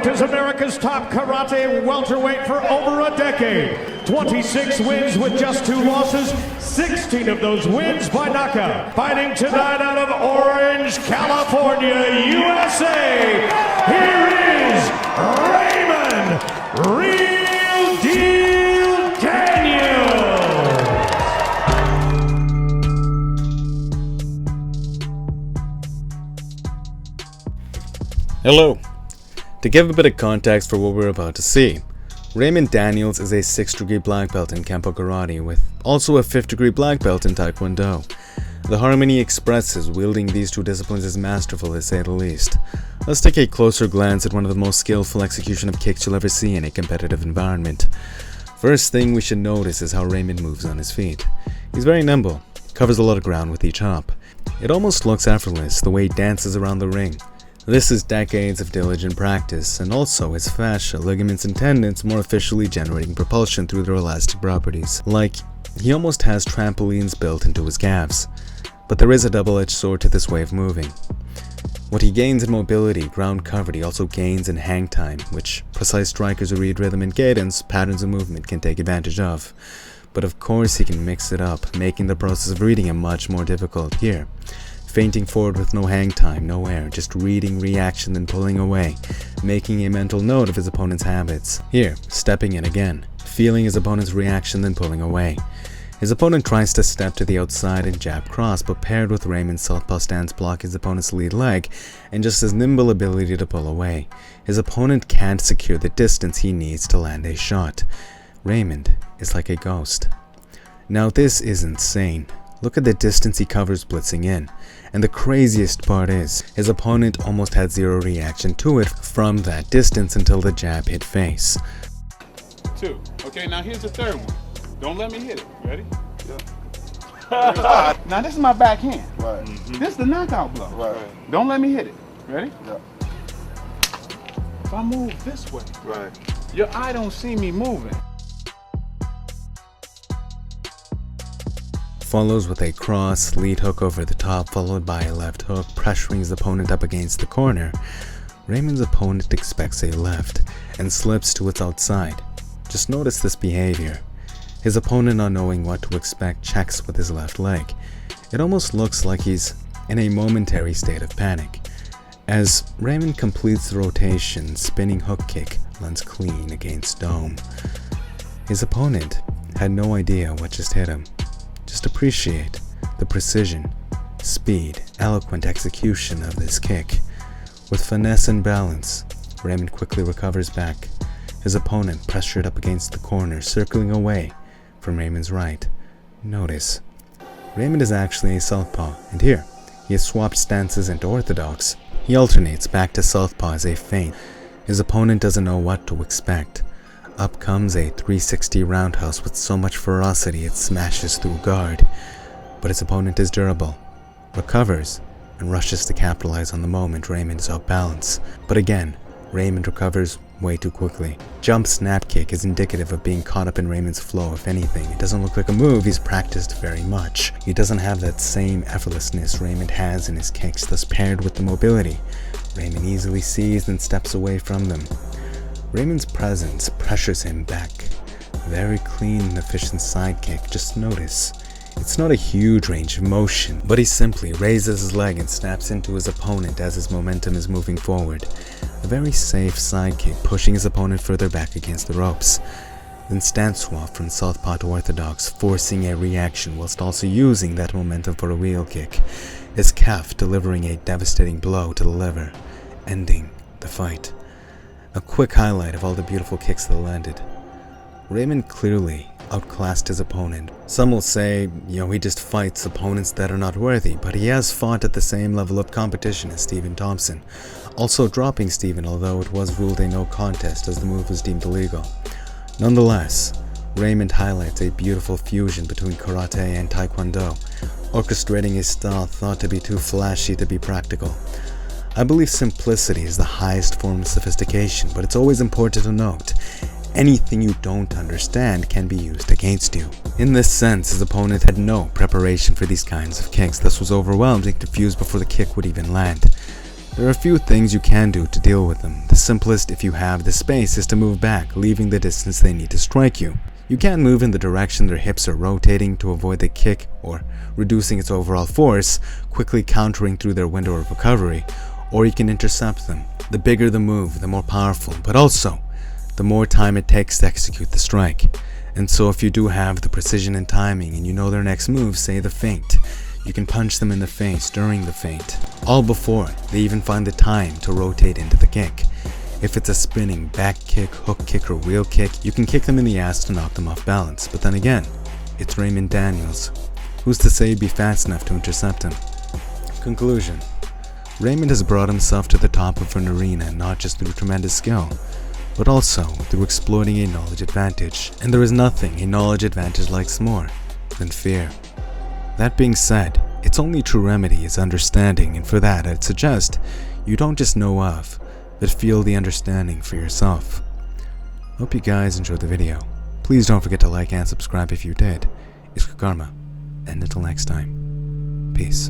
as America's top karate welterweight for over a decade. 26 wins with just 2 losses, 16 of those wins by knockout. Fighting tonight out of Orange, California, USA, here is Raymond Real Deal Daniels. Hello. To give a bit of context for what we're about to see, Raymond Daniels is a 6th degree black belt in Kempo Karate with also a 5th degree black belt in Taekwondo. The harmony he expresses wielding these 2 disciplines is masterful, to say the least. Let's take a closer glance at one of the most skillful execution of kicks you'll ever see in a competitive environment. First thing we should notice is how Raymond moves on his feet. He's very nimble, covers a lot of ground with each hop. It almost looks effortless the way he dances around the ring. This is decades of diligent practice, and also his fascia, ligaments, and tendons more efficiently generating propulsion through their elastic properties. Like, he almost has trampolines built into his calves. But there is a double-edged sword to this way of moving. What he gains in mobility, ground cover, he also gains in hang time, which precise strikers who read rhythm and cadence, patterns of movement can take advantage of. But of course he can mix it up, making the process of reading him much more difficult here. Feinting forward with no hang time, no air, just reading reaction then pulling away, making a mental note of his opponent's habits. Here, stepping in again, feeling his opponent's reaction then pulling away. His opponent tries to step to the outside and jab cross, but paired with Raymond's southpaw stance block his opponent's lead leg and just his nimble ability to pull away, his opponent can't secure the distance he needs to land a shot. Raymond is like a ghost. Now this is insane. Look at the distance he covers blitzing in. And the craziest part is, his opponent almost had 0 reaction to it from that distance until the jab hit face. 2. Okay, now here's the 3rd one. Don't let me hit it. Ready? Yeah. Now this is my backhand. Right. This is the knockout blow. Right. Don't let me hit it. Ready? Yeah. If I move this way, Right. your eye don't see me moving. Follows with a cross, lead hook over the top, followed by a left hook, pressuring his opponent up against the corner. Raymond's opponent expects a left and slips to its outside. Just notice this behavior. His opponent, not knowing what to expect, checks with his left leg. It almost looks like he's in a momentary state of panic. As Raymond completes the rotation, spinning hook kick lands clean against dome. His opponent had no idea what just hit him. Just appreciate the precision, speed, eloquent execution of this kick. With finesse and balance, Raymond quickly recovers back. His opponent pressured up against the corner, circling away from Raymond's right. Notice, Raymond is actually a southpaw, and here, he has swapped stances into orthodox. He alternates back to southpaw as a feint. His opponent doesn't know what to expect. Up comes a 360 roundhouse with so much ferocity it smashes through guard. But his opponent is durable, recovers, and rushes to capitalize on the moment Raymond is off balance. But again, Raymond recovers way too quickly. Jump snap kick is indicative of being caught up in Raymond's flow. If anything, it doesn't look like a move he's practiced very much. He doesn't have that same effortlessness Raymond has in his kicks, thus paired with the mobility. Raymond easily sees and steps away from them. Raymond's presence pressures him back. Very clean and efficient side kick. Just notice, it's not a huge range of motion, but he simply raises his leg and snaps into his opponent as his momentum is moving forward. A very safe side kick, pushing his opponent further back against the ropes. Then stance swap from southpaw to orthodox, forcing a reaction whilst also using that momentum for a wheel kick. His calf delivering a devastating blow to the liver, ending the fight. A quick highlight of all the beautiful kicks that landed. Raymond clearly outclassed his opponent. Some will say, he just fights opponents that are not worthy, but he has fought at the same level of competition as Stephen Thompson, also dropping Stephen, although it was ruled a no contest as the move was deemed illegal. Nonetheless, Raymond highlights a beautiful fusion between karate and taekwondo, orchestrating a style thought to be too flashy to be practical. I believe simplicity is the highest form of sophistication, but it's always important to note, anything you don't understand can be used against you. In this sense, his opponent had no preparation for these kinds of kicks, thus was overwhelmed and confused before the kick would even land. There are a few things you can do to deal with them. The simplest, if you have the space, is to move back, leaving the distance they need to strike you. You can move in the direction their hips are rotating to avoid the kick or reducing its overall force, quickly countering through their window of recovery, or you can intercept them. The bigger the move, the more powerful, but also the more time it takes to execute the strike. And so if you do have the precision and timing and you know their next move, say the feint, you can punch them in the face during the feint, all before they even find the time to rotate into the kick. If it's a spinning back kick, hook kick, or wheel kick, you can kick them in the ass to knock them off balance. But then again, it's Raymond Daniels. Who's to say you'd be fast enough to intercept him? Conclusion. Raymond has brought himself to the top of an arena not just through tremendous skill, but also through exploiting a knowledge advantage. And there is nothing a knowledge advantage likes more than fear. That being said, its only true remedy is understanding, and for that I'd suggest you don't just know of, but feel the understanding for yourself. Hope you guys enjoyed the video. Please don't forget to like and subscribe if you did. It's Karma, and until next time, peace.